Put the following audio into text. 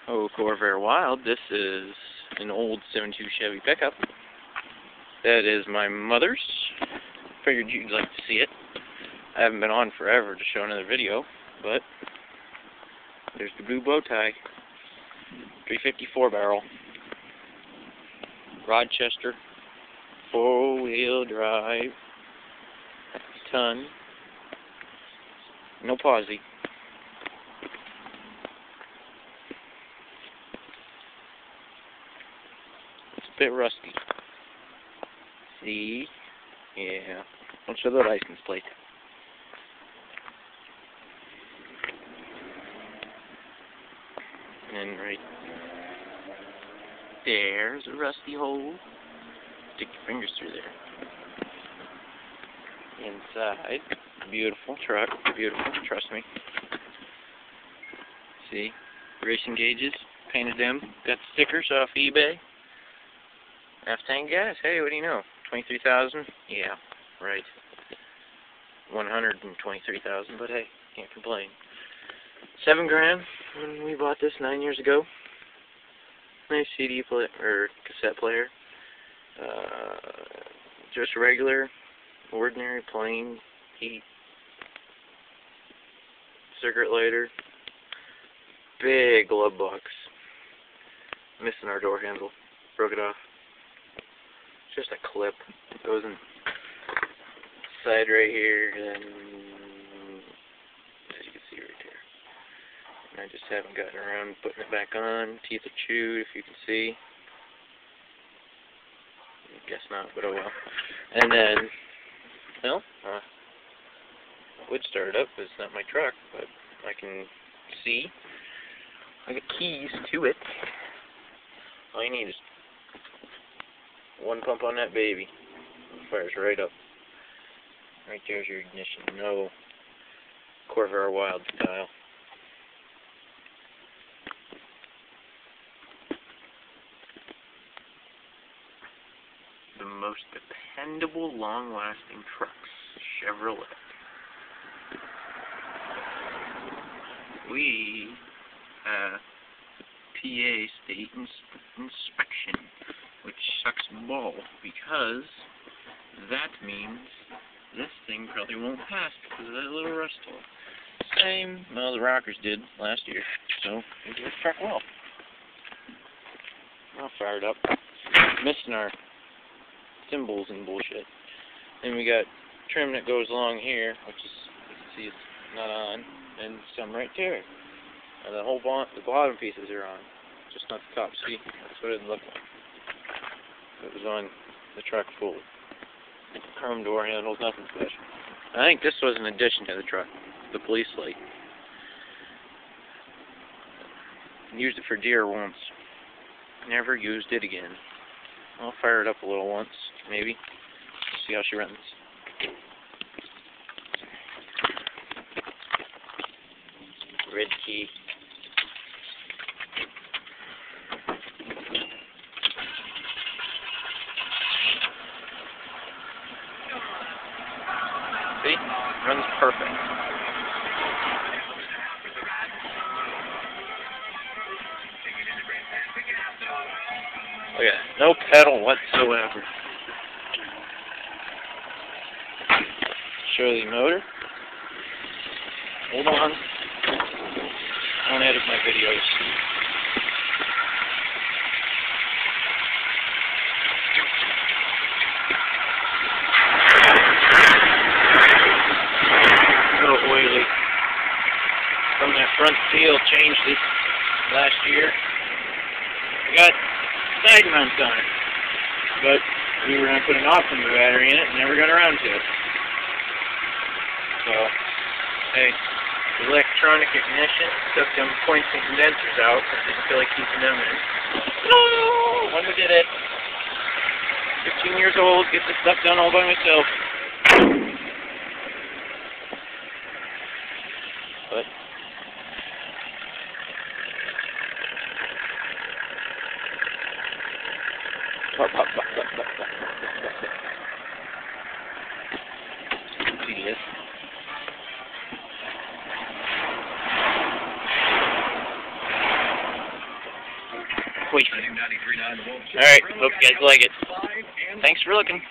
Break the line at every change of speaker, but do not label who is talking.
Oh, Corvair Wild, this is an old 72 Chevy pickup. That is my mother's. Figured you'd like to see it. I haven't been on forever to show another video, but there's the blue bow tie. 354 barrel. Rochester. 4-wheel drive. Ton. No posi. It's a bit rusty. See? Yeah. Don't show the license plate. And right there's a rusty hole. Stick your fingers through there. Inside, beautiful truck. Beautiful, trust me. See? Racing gauges. Painted them. Got stickers off eBay. Half-tank gas. Hey, what do you know? 23,000? Yeah, right. 123,000, but hey, can't complain. $7 grand when we bought this 9 years ago. Nice CD player or cassette player. Just regular, ordinary, plain heat. Cigarette lighter. Big glove box. Missing our door handle. Broke it off. Just a clip. Goes in side right here, and as you can see right here. And I just haven't gotten around putting it back on. Teeth are chewed, if you can see. I guess not, but oh well. And then, well, I would start it up, but it's not my truck, but I can see. I got keys to it. All you need is one pump on that baby. It fires right up. Right there's your ignition. No Corvair Wild style. The most dependable, long-lasting trucks. Chevrolet. We have PA state inspection, which sucks ball, because that means this thing probably won't pass because of that little rust hole. Same, well, the Rockers did last year, so maybe this truck will. I'll fire it up. Missing our symbols and bullshit. Then we got trim that goes along here, which is, you can see it's not on, and some right there. And the whole the bottom pieces are on, just not the top. See, that's what it looked like. It was on the truck fully. Chrome door handles, nothing special. I think this was an addition to the truck, the police light. Used it for deer once. Never used it again. I'll fire it up a little once, maybe. See how she runs. Red key. See? Runs perfect. Look at that. No pedal whatsoever. Show the motor. Hold on. Don't edit my videos. Little oily. From that front seal, changed it last year. I got side mounts on it, but we were going to put an oxidizer battery in it and never got around to it. So, hey, electronic ignition, took them points and condensers out because I didn't feel like keeping them in. No! When we did it, 15 years old, get this stuff done all by myself. But tedious. Alright, hope you guys like it. Thanks for looking.